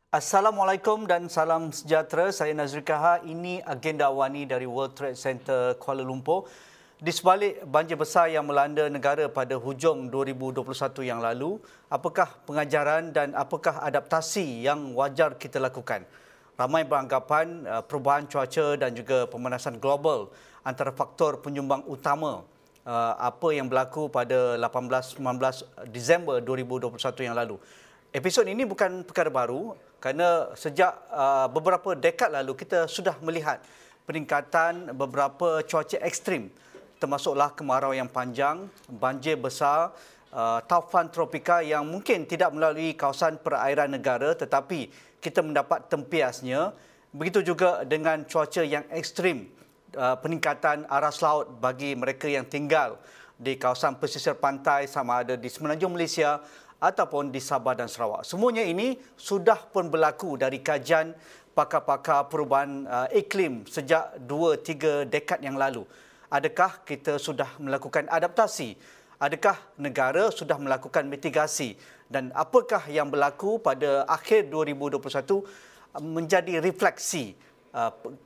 Assalamualaikum dan salam sejahtera. Saya Nazri Kaha. Ini agenda awani dari World Trade Center Kuala Lumpur. Di sebalik banjir besar yang melanda negara pada hujung 2021 yang lalu, apakah pengajaran dan apakah adaptasi yang wajar kita lakukan? Ramai beranggapan perubahan cuaca dan juga pemanasan global antara faktor penyumbang utama apa yang berlaku pada 18-19 Disember 2021 yang lalu. Episod ini bukan perkara baru kerana sejak beberapa dekad lalu kita sudah melihat peningkatan beberapa cuaca ekstrim, termasuklah kemarau yang panjang, banjir besar, taufan tropika yang mungkin tidak melalui kawasan perairan negara tetapi kita mendapat tempiasnya. Begitu juga dengan cuaca yang ekstrim, peningkatan aras laut bagi mereka yang tinggal di kawasan pesisir pantai sama ada di Semenanjung Malaysia ataupun di Sabah dan Sarawak. Semuanya ini sudah pun berlaku dari kajian pakar-pakar perubahan iklim sejak 2-3 dekad yang lalu. Adakah kita sudah melakukan adaptasi? Adakah negara sudah melakukan mitigasi? Dan apakah yang berlaku pada akhir 2021 menjadi refleksi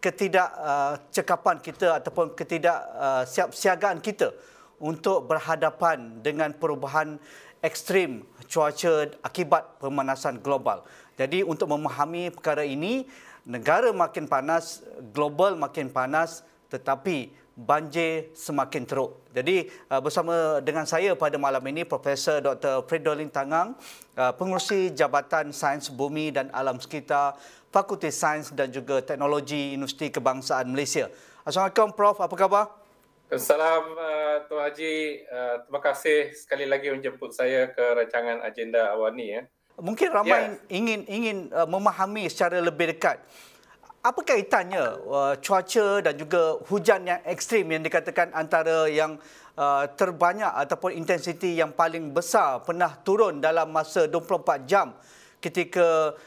ketidakcekapan kita ataupun ketidaksiapsiagaan kita untuk berhadapan dengan perubahan ekstrim cuaca akibat pemanasan global. Jadi untuk memahami perkara ini, negara makin panas, global makin panas, tetapi banjir semakin teruk. Jadi bersama dengan saya pada malam ini Profesor Dr. Fridolin Tangang, pengerusi Jabatan Sains Bumi dan Alam Sekitar, Fakulti Sains dan juga Teknologi Universiti Kebangsaan Malaysia. Assalamualaikum Prof, apa khabar? Salam Tuan Haji, terima kasih sekali lagi menjemput saya ke rancangan agenda awani ya. Mungkin ramai ingin memahami secara lebih dekat apa kaitannya cuaca dan juga hujan yang ekstrim yang dikatakan antara yang terbanyak ataupun intensiti yang paling besar pernah turun dalam masa 24 jam ketika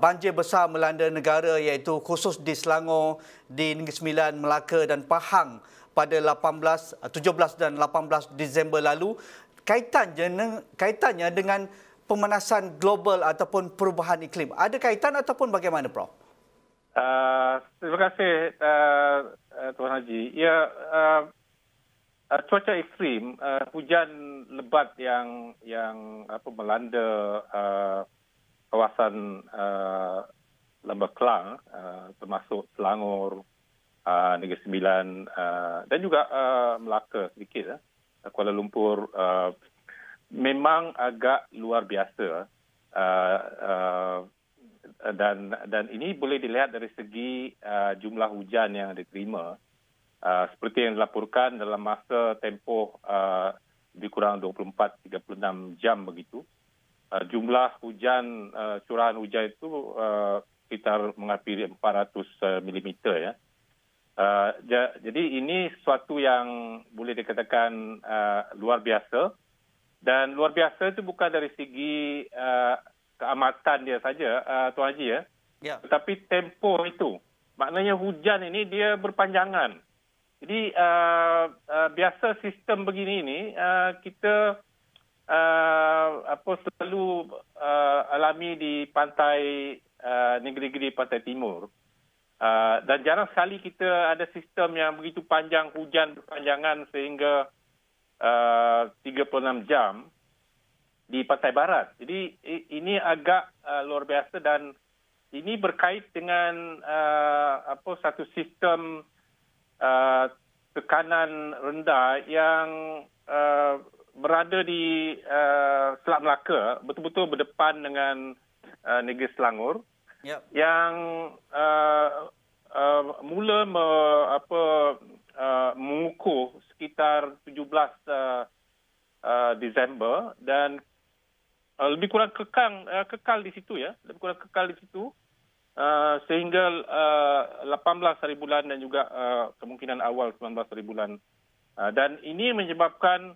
banjir besar melanda negara iaitu khusus di Selangor, di Negeri Sembilan, Melaka dan Pahang pada 17 dan 18 Disember lalu, kaitannya dengan pemanasan global ataupun perubahan iklim. Ada kaitan ataupun bagaimana, Prof? Terima kasih Tuan Haji. Ya, cuaca ekstrim, hujan lebat yang melanda kawasan Lembah Kelang, termasuk Selangor, Negeri Sembilan dan juga Melaka sedikit, Kuala Lumpur, memang agak luar biasa dan ini boleh dilihat dari segi jumlah hujan yang diterima, seperti yang dilaporkan dalam masa tempoh lebih kurang 24-36 jam begitu. Jumlah hujan, curahan hujan itu sekitar menghampiri 400 mm ya. Jadi ini sesuatu yang boleh dikatakan luar biasa, dan luar biasa itu bukan dari segi keamatan dia saja, Tuan Haji ya. Tetapi tempoh itu, maknanya hujan ini dia berpanjangan. Jadi biasa sistem begini ini kita selalu alami di pantai negeri-negeri pantai timur. Dan jarang sekali kita ada sistem yang begitu panjang, hujan berpanjangan sehingga 36 jam di pantai barat. Jadi ini agak luar biasa, dan ini berkait dengan satu sistem tekanan rendah yang berada di Selat Melaka, betul-betul berdepan dengan negeri Selangor. Yang mula mengukuh sekitar 17 Disember dan lebih kurang kekal di situ ya, sehingga 18 hari bulan dan juga kemungkinan awal 19 hari bulan, dan ini menyebabkan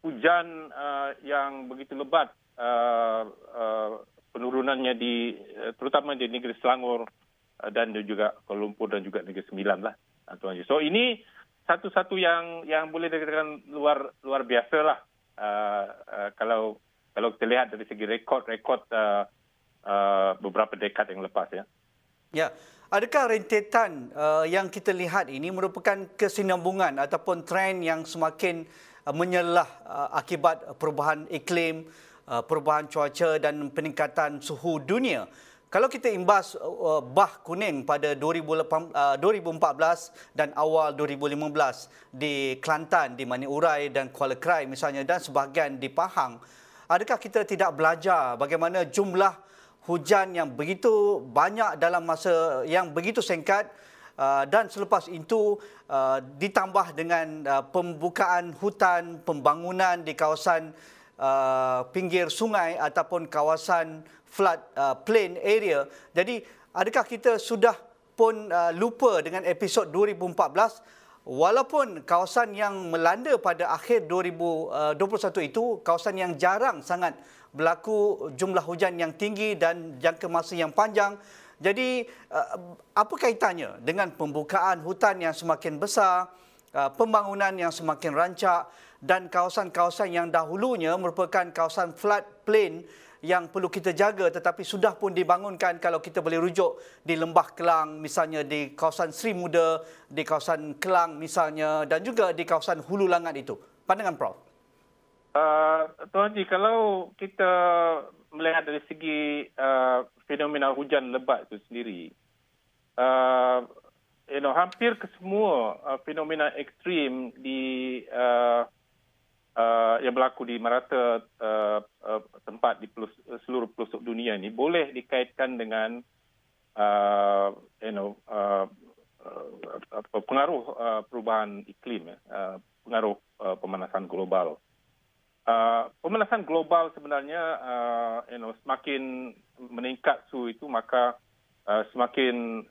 hujan yang begitu lebat, penurunannya terutama di negeri Selangor dan juga Kuala Lumpur dan juga Negeri Sembilan lah, Tuan Haji. So ini satu-satu yang boleh dikatakan luar biasa lah, kalau kita lihat dari segi rekod beberapa dekad yang lepas ya. Ya, adakah rentetan yang kita lihat ini merupakan kesinambungan ataupun trend yang semakin menyelah akibat perubahan iklim, perubahan cuaca dan peningkatan suhu dunia? Kalau kita imbas bah kuning pada 2014 dan awal 2015 di Kelantan, di Mani Urai dan Kuala Krai misalnya dan sebahagian di Pahang, adakah kita tidak belajar bagaimana jumlah hujan yang begitu banyak dalam masa yang begitu singkat dan selepas itu ditambah dengan pembukaan hutan, pembangunan di kawasan pinggir sungai ataupun kawasan flood plain area. Jadi adakah kita sudah pun lupa dengan episod 2014 walaupun kawasan yang melanda pada akhir 2021 itu kawasan yang jarang sangat berlaku jumlah hujan yang tinggi dan jangka masa yang panjang. Jadi apa kaitannya dengan pembukaan hutan yang semakin besar, pembangunan yang semakin rancak dan kawasan-kawasan yang dahulunya merupakan kawasan flood plain yang perlu kita jaga tetapi sudah pun dibangunkan kalau kita boleh rujuk di Lembah Kelang misalnya, di kawasan Seri Muda, di kawasan Kelang misalnya dan juga di kawasan Hulu Langat itu. Pandangan Prof. Tuan Haji, kalau kita melihat dari segi fenomena hujan lebat itu sendiri, hampir kesemua fenomena ekstrim di yang berlaku di merata tempat di seluruh pelosok dunia ini boleh dikaitkan dengan pengaruh perubahan iklim, pengaruh pemanasan global. Pemanasan global sebenarnya semakin meningkat suhu itu maka semakin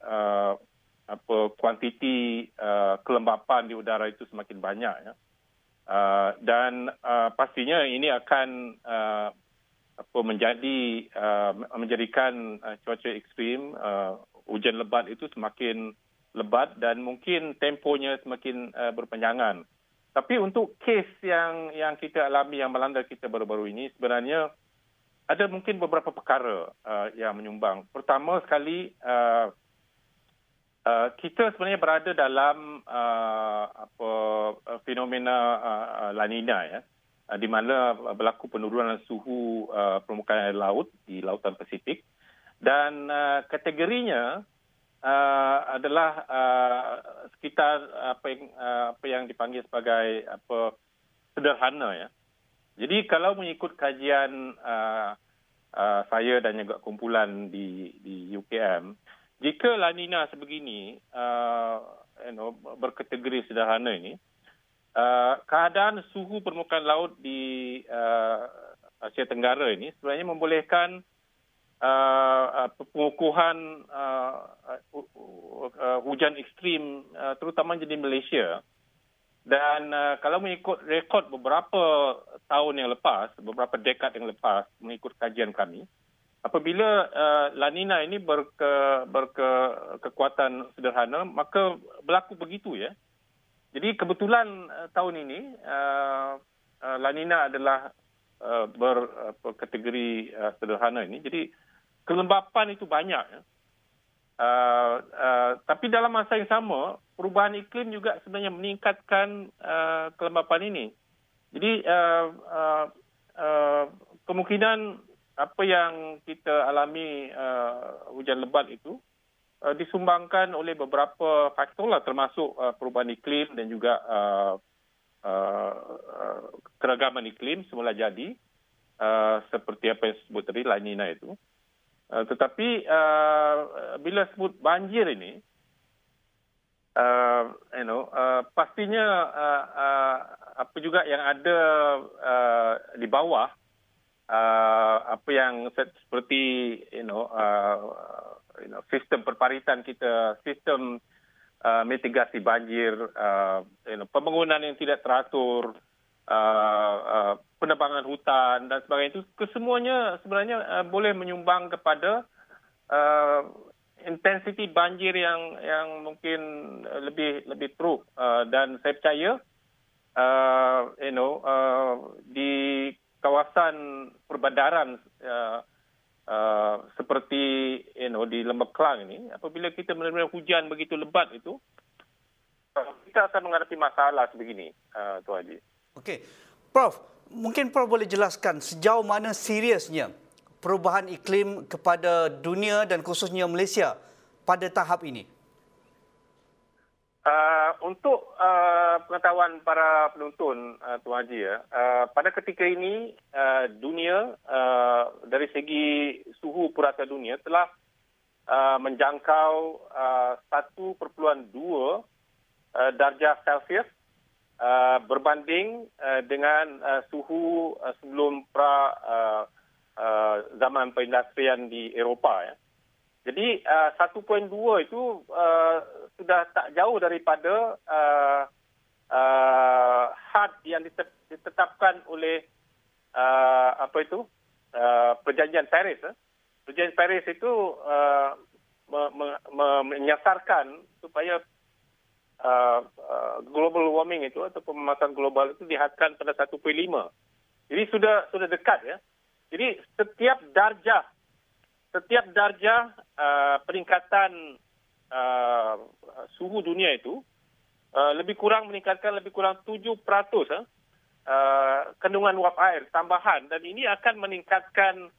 kuantiti kelembapan di udara itu semakin banyak ya. Dan pastinya ini akan menjadikan cuaca ekstrim, hujan lebat itu semakin lebat dan mungkin temponya semakin berpanjangan. Tapi untuk kes yang kita alami, yang melanda kita baru-baru ini, sebenarnya ada mungkin beberapa perkara yang menyumbang. Pertama sekali, kita sebenarnya berada dalam fenomena La Nina ya, di mana berlaku penurunan suhu permukaan air laut di Lautan Pasifik dan kategorinya adalah sekitar apa yang dipanggil sebagai sederhana ya. Jadi kalau mengikut kajian saya dan juga kumpulan di UKM, jika La Nina sebegini berkategori sederhana ini, keadaan suhu permukaan laut di Asia Tenggara ini sebenarnya membolehkan pengukuhan hujan ekstrim terutama di Malaysia. Dan kalau mengikut rekod beberapa tahun yang lepas, beberapa dekad yang lepas mengikut kajian kami, apabila La Nina ini berkekuatan sederhana, maka berlaku begitu ya. Jadi kebetulan tahun ini La Nina adalah berkategori sederhana ini. Jadi kelembapan itu banyak ya. Tapi dalam masa yang sama, perubahan iklim juga sebenarnya meningkatkan kelembapan ini. Jadi kemungkinan apa yang kita alami hujan lebat itu disumbangkan oleh beberapa faktor lah, termasuk perubahan iklim dan juga keragaman iklim semula jadi seperti apa yang disebut tadi La Nina itu. Tetapi bila sebut banjir ini, pastinya apa juga yang ada di bawah, apa yang seperti sistem perparitan kita, sistem mitigasi banjir, pembangunan yang tidak teratur, penebangan hutan dan sebagainya itu kesemuanya sebenarnya boleh menyumbang kepada intensiti banjir yang mungkin lebih teruk, dan saya percaya di kawasan perbandaran seperti seperti di Lembah Kelang ini, apabila kita benar-benar hujan begitu lebat itu, kita akan menghadapi masalah sebegini, Tuan Haji. Okey. Prof, mungkin Prof boleh jelaskan sejauh mana seriusnya perubahan iklim kepada dunia dan khususnya Malaysia pada tahap ini? Untuk pengetahuan para penonton, Tuan Haji, pada ketika ini dunia dari segi suhu purata dunia telah menjangkau 1.2 darjah Celsius berbanding dengan suhu sebelum zaman perindustrian di Eropah. Jadi 1.2 itu sudah tak jauh daripada had yang ditetapkan oleh Perjanjian Paris. Perjanjian Paris itu menyasarkan supaya global warming itu atau pemanasan global itu dihadkan pada 1.5. Jadi sudah dekat ya. Jadi setiap darjah peningkatan suhu dunia itu meningkatkan lebih kurang 7% kandungan uap air tambahan, dan ini akan meningkatkan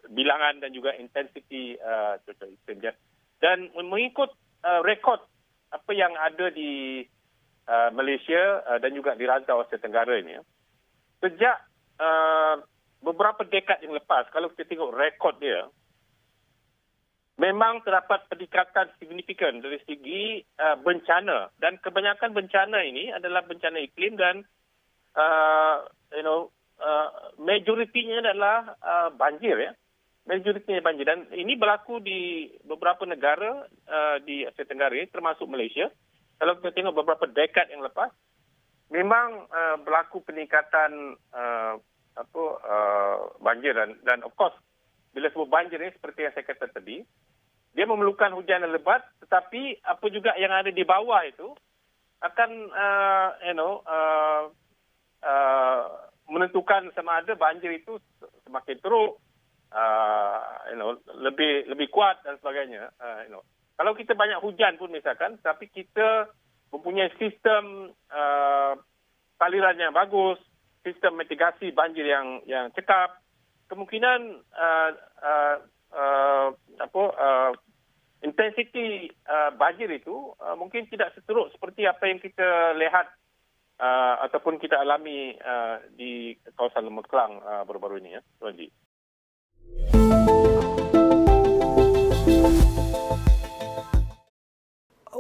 bilangan dan juga intensiti cuaca ekstrim. Dan mengikut rekod apa yang ada di Malaysia dan juga di rantau Asia Tenggara ini, sejak beberapa dekad yang lepas, kalau kita tengok rekod dia, memang terdapat peningkatan signifikan dari segi bencana, dan kebanyakan bencana ini adalah bencana iklim dan majoritinya adalah banjir ya. Majoritinya banjir, dan ini berlaku di beberapa negara di Asia Tenggara ini, termasuk Malaysia. Kalau kita tengok beberapa dekad yang lepas, memang berlaku peningkatan banjir, dan of course bila sebut banjir ini seperti yang saya kata tadi, dia memerlukan hujan yang lebat, tetapi apa juga yang ada di bawah itu akan menentukan sama ada banjir itu semakin teruk, lebih kuat dan sebagainya. Kalau kita banyak hujan pun misalkan, tapi kita mempunyai sistem saliran yang bagus, sistem mitigasi banjir yang cekap, kemungkinan intensiti banjir itu mungkin tidak seteruk seperti apa yang kita lihat ataupun kita alami di kawasan Lembah Kelang baru-baru ini ya, Tuan Haji.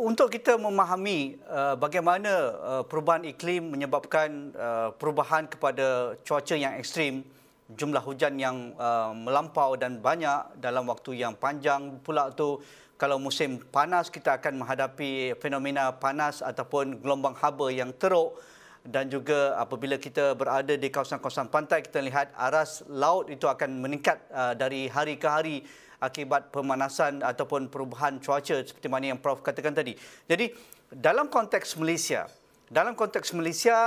Untuk kita memahami bagaimana perubahan iklim menyebabkan perubahan kepada cuaca yang ekstrim, jumlah hujan yang melampau dan banyak dalam waktu yang panjang pula tu, kalau musim panas kita akan menghadapi fenomena panas ataupun gelombang haba yang teruk, dan juga apabila kita berada di kawasan-kawasan pantai kita lihat aras laut itu akan meningkat dari hari ke hari akibat pemanasan ataupun perubahan cuaca seperti mana yang Prof katakan tadi. Jadi dalam konteks Malaysia,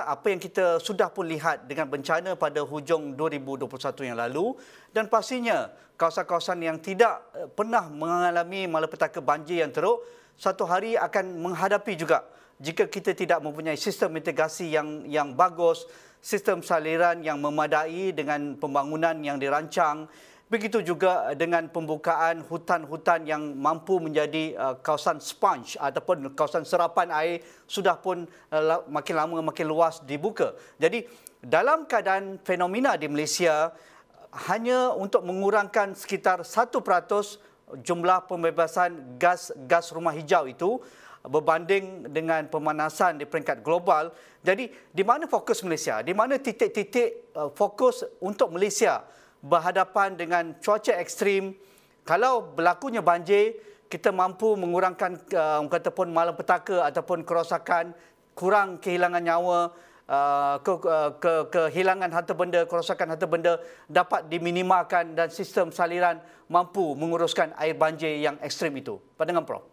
apa yang kita sudah pun lihat dengan bencana pada hujung 2021 yang lalu, dan pastinya kawasan-kawasan yang tidak pernah mengalami malapetaka banjir yang teruk, satu hari akan menghadapi juga jika kita tidak mempunyai sistem mitigasi yang bagus, sistem saliran yang memadai dengan pembangunan yang dirancang. Begitu juga dengan pembukaan hutan-hutan yang mampu menjadi kawasan sponge ataupun kawasan serapan air sudah pun makin lama makin luas dibuka. Jadi dalam keadaan fenomena di Malaysia, hanya untuk mengurangkan sekitar 1% jumlah pembebasan gas rumah hijau itu berbanding dengan pemanasan di peringkat global. Jadi di mana fokus Malaysia? Di mana titik-titik fokus untuk Malaysia berhadapan dengan cuaca ekstrim? Kalau berlakunya banjir, kita mampu mengurangkan kataupun malapetaka ataupun kerosakan, kurang kehilangan nyawa, kehilangan harta benda, kerosakan harta benda dapat diminimalkan, dan sistem saliran mampu menguruskan air banjir yang ekstrim itu. Pandangan Prof?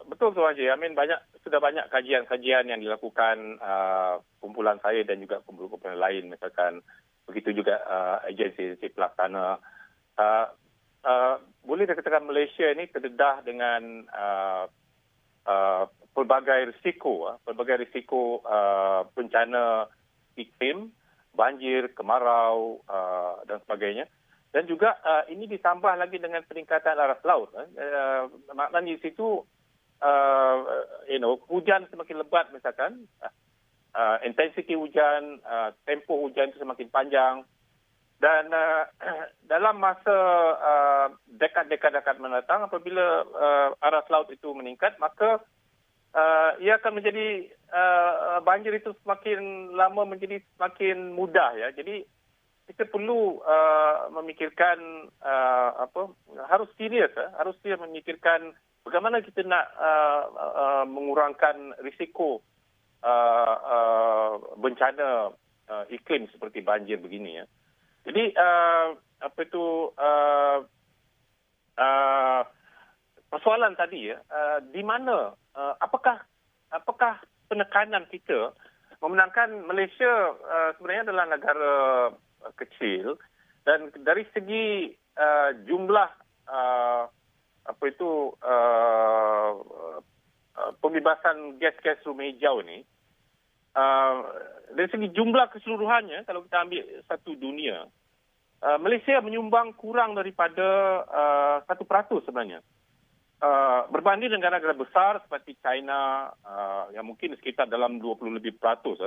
Betul Tuan Haji. I mean, banyak sudah banyak kajian-kajian yang dilakukan kumpulan saya dan juga kumpulan lain, misalkan begitu juga agensi pelaksana. Boleh dikatakan Malaysia ini terdedah dengan pelbagai risiko bencana iklim, banjir, kemarau dan sebagainya. Dan juga ini ditambah lagi dengan peningkatan aras laut. Maknanya di situ hujan semakin lebat misalkan, intensiti hujan, tempoh hujan itu semakin panjang. Dan dalam masa dekad-dekad akan mendatang, apabila aras laut itu meningkat, maka ia akan menjadi banjir itu semakin lama menjadi semakin mudah ya. Jadi kita perlu memikirkan harus serius memikirkan bagaimana kita nak mengurangkan risiko bencana iklim seperti banjir begini ya. Jadi persoalan tadi ya, di mana apakah penekanan kita memenangkan Malaysia sebenarnya adalah negara kecil, dan dari segi jumlah pembebasan gas rumah hijau ni, dari segi jumlah keseluruhannya, kalau kita ambil satu dunia, Malaysia menyumbang kurang daripada 1% sebenarnya. Berbanding negara-negara besar seperti China yang mungkin sekitar dalam 20 lebih peratus,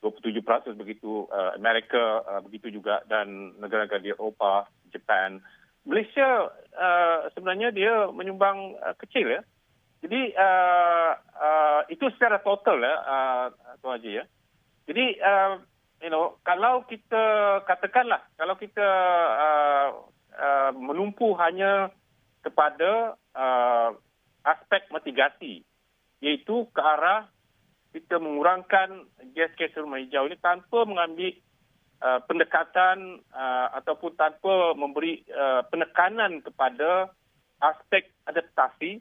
27% begitu, Amerika begitu juga, dan negara-negara di Eropah, Jepun. Malaysia sebenarnya dia menyumbang kecil ya. Jadi itu secara total ya, Tuan Haji ya. Jadi kalau kita katakanlah, kalau kita menumpu hanya kepada aspek mitigasi, iaitu ke arah kita mengurangkan gas rumah hijau ini tanpa mengambil pendekatan ataupun tanpa memberi penekanan kepada aspek adaptasi,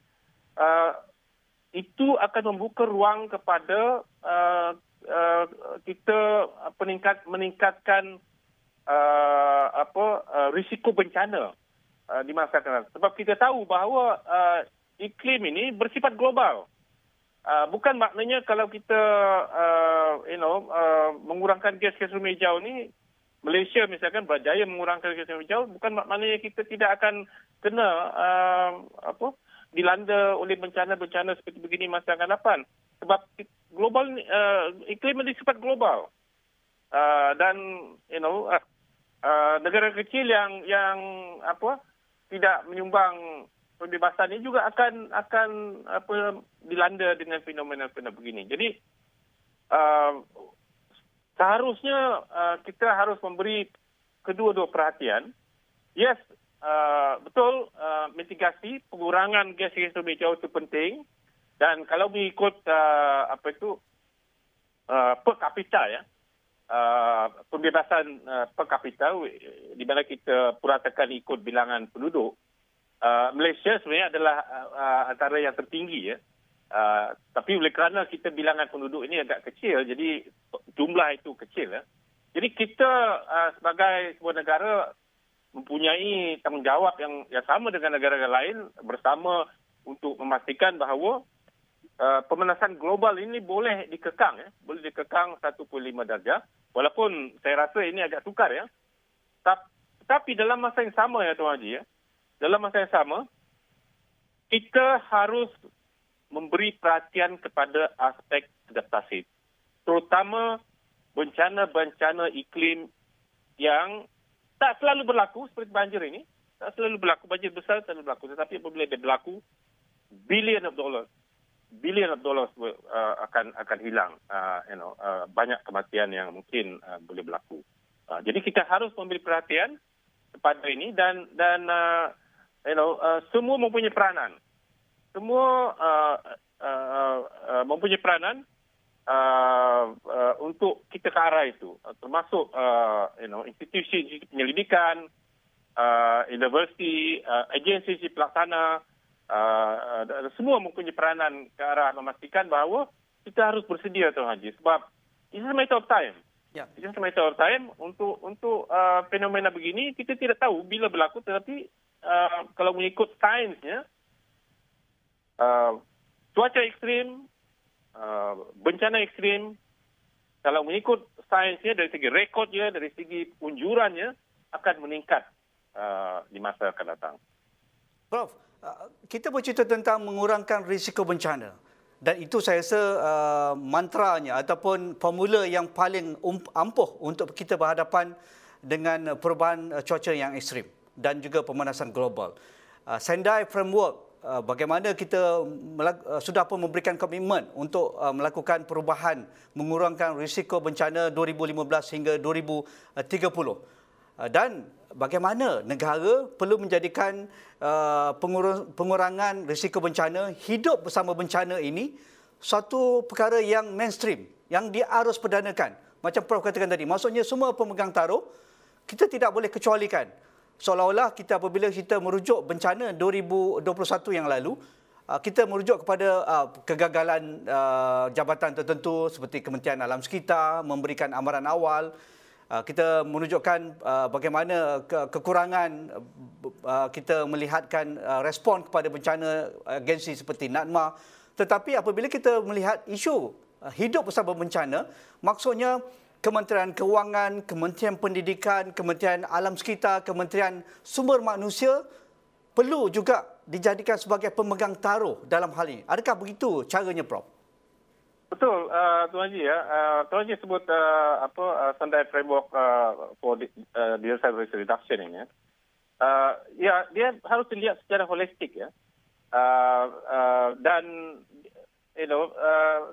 itu akan membuka ruang kepada kita meningkatkan risiko bencana di masa akan datang. Sebab kita tahu bahawa iklim ini bersifat global. Bukan maknanya kalau kita mengurangkan gas rumah hijau ni, Malaysia misalkan berjaya mengurangkan gas rumah hijau, bukan maknanya kita tidak akan kena dilanda oleh bencana-bencana seperti begini masa akan datang. Sebab global iklim ini sifat global. Dan negara kecil yang tidak menyumbang pembebasan ini juga akan dilanda dengan fenomena-fenomena begini. Jadi seharusnya kita harus memberi kedua-dua perhatian. Yes, betul, mitigasi pengurangan gas rumah hijau itu penting, dan kalau mengikut per kapita ya, pembebasan per kapita di mana kita puratakan ikut bilangan penduduk, Malaysia sebenarnya adalah antara yang tertinggi ya. Tapi oleh kerana kita bilangan penduduk ini agak kecil, jadi jumlah itu kecil ya. Jadi kita sebagai sebuah negara mempunyai tanggungjawab yang sama dengan negara-negara lain bersama untuk memastikan bahawa pemanasan global ini boleh dikekang ya, boleh dikekang 1.5 darjah, walaupun saya rasa ini agak sukar ya. Tapi dalam masa yang sama ya Tuan Haji ya, dalam masa yang sama kita harus memberi perhatian kepada aspek adaptasi, terutama bencana-bencana iklim yang tak selalu berlaku seperti banjir ini. Tak selalu berlaku, banjir besar tak selalu berlaku. Tetapi apabila dia berlaku, billion of dollars akan hilang. Banyak kematian yang mungkin boleh berlaku. Jadi kita harus memberi perhatian kepada ini, dan semua mempunyai peranan. Semua mempunyai peranan untuk kita ke arah itu, termasuk institusi penyelidikan, universiti, agensi pelaksana, semua mempunyai peranan ke arah memastikan bahawa kita harus bersedia, Tuan Haji, sebab it's a matter of time. Ya. It's a matter of time untuk fenomena begini kita tidak tahu bila berlaku, tetapi kalau mengikut sainsnya, cuaca ekstrim, bencana ekstrim, kalau mengikut sainsnya dari segi rekodnya, dari segi unjurannya akan meningkat di masa akan datang. Prof, kita bercerita tentang mengurangkan risiko bencana. Dan itu saya rasa mantranya ataupun formula yang paling ampuh untuk kita berhadapan dengan perubahan cuaca yang ekstrim dan juga pemanasan global. Sendai Framework, bagaimana kita sudah pun memberikan komitmen untuk melakukan perubahan mengurangkan risiko bencana 2015 hingga 2030. Dan bagaimana negara perlu menjadikan pengurangan risiko bencana, hidup bersama bencana ini satu perkara yang mainstream, yang diarus perdanakan. Macam Prof katakan tadi, maksudnya semua pemegang taruh, kita tidak boleh kecualikan. Seolah-olah kita apabila kita merujuk bencana 2021 yang lalu, kita merujuk kepada kegagalan jabatan tertentu seperti Kementerian Alam Sekitar memberikan amaran awal. Kita menunjukkan bagaimana kekurangan kita melihatkan respon kepada bencana agensi seperti NADMA. Tetapi apabila kita melihat isu hidup bersama bencana, maksudnya Kementerian Kewangan, Kementerian Pendidikan, Kementerian Alam Sekitar, Kementerian Sumber Manusia perlu juga dijadikan sebagai pemegang taruh dalam hal ini. Adakah begitu caranya, Prof? Betul, Tuan Haji ya. Tuan Haji sebut Sendai Framework for Disaster Risk Reduction ini. Ya, dia harus dilihat secara holistik ya. Dan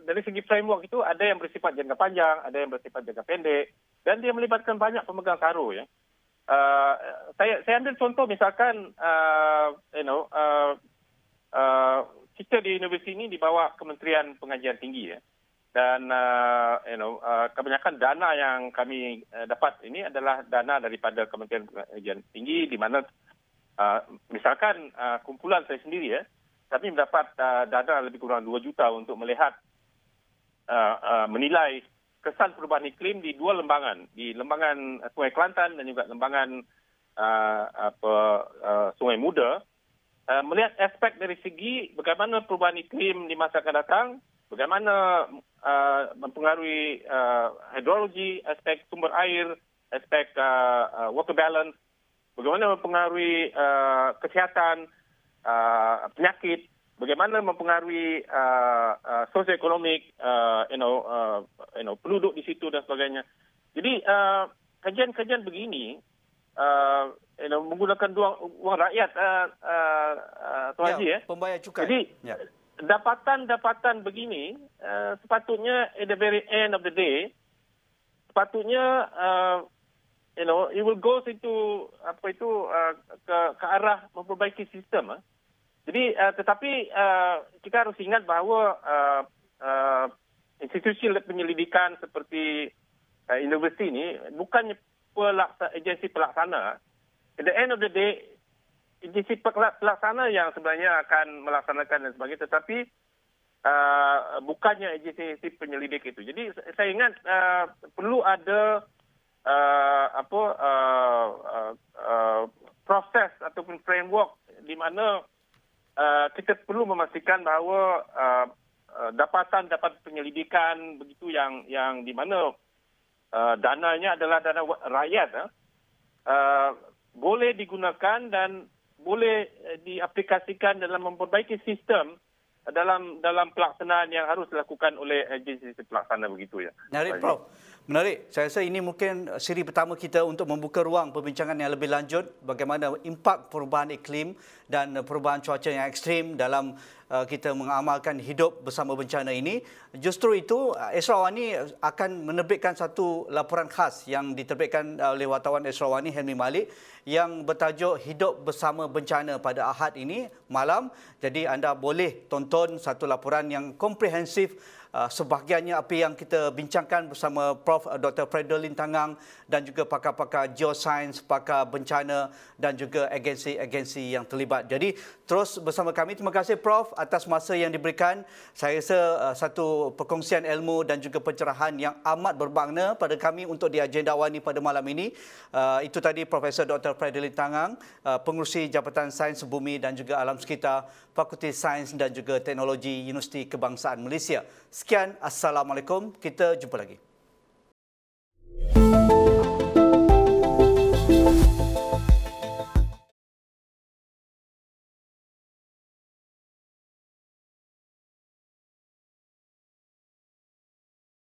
dari segi framework itu ada yang bersifat jangka panjang, ada yang bersifat jangka pendek, dan dia melibatkan banyak pemegang taruh ya. Saya ambil contoh misalkan kita di universiti ini di bawah Kementerian Pengajian Tinggi ya. Dan kebanyakan dana yang kami dapat ini adalah dana daripada Kementerian Pengajian Tinggi, di mana misalkan kumpulan saya sendiri ya, kami mendapat dana lebih kurang 2 juta untuk melihat menilai kesan perubahan iklim di 2 lembangan, di lembangan Sungai Kelantan dan juga lembangan Sungai Muda, melihat aspek dari segi bagaimana perubahan iklim di masa akan datang, bagaimana mempengaruhi hidrologi, aspek sumber air, aspek water balance, bagaimana mempengaruhi kesihatan, penyakit, bagaimana mempengaruhi sosioekonomik, penduduk di situ dan sebagainya. Jadi kajian-kajian begini menggunakan wang rakyat, Tuan Haji ya. Pembayar cukai. Jadi ya. Dapatan-dapatan begini sepatutnya at the very end of the day sepatutnya it will go into ke arah memperbaiki sistem. Jadi tetapi kita harus ingat bahawa institusi penyelidikan seperti universiti ini bukannya agensi pelaksana. At the end of the day, agensi pelaksana yang sebenarnya akan melaksanakan dan sebagainya, tetapi bukannya agensi penyelidik itu. Jadi saya ingat perlu ada proses ataupun framework di mana kita perlu memastikan bahawa dapat penyelidikan begitu yang di mana dananya adalah dana rakyat boleh digunakan dan boleh diaplikasikan dalam memperbaiki sistem dalam pelaksanaan yang harus dilakukan oleh agensi pelaksana begitu ya. Menarik, Prof. Menarik. Saya rasa ini mungkin siri pertama kita untuk membuka ruang perbincangan yang lebih lanjut bagaimana impak perubahan iklim dan perubahan cuaca yang ekstrim dalam kita mengamalkan hidup bersama bencana ini. Justru itu, Esrawani akan menerbitkan satu laporan khas yang diterbitkan oleh wartawan Esrawani Henry Malik yang bertajuk Hidup Bersama Bencana pada Ahad ini malam. Jadi anda boleh tonton satu laporan yang komprehensif sebahagiannya apa yang kita bincangkan bersama Prof. Dr. Frederlin Tangang dan juga pakar-pakar geosains, pakar bencana dan juga agensi-agensi yang terlibat. Jadi terus bersama kami. Terima kasih Prof atas masa yang diberikan. Saya rasa satu perkongsian ilmu dan juga pencerahan yang amat bermakna pada kami untuk di Agenda Awani pada malam ini. Itu tadi Profesor Dr. Frederlin Tangang, Pengerusi Jabatan Sains Bumi dan juga Alam Sekitar, Fakulti Sains dan juga Teknologi Universiti Kebangsaan Malaysia. Sekian, Assalamualaikum. Kita jumpa lagi.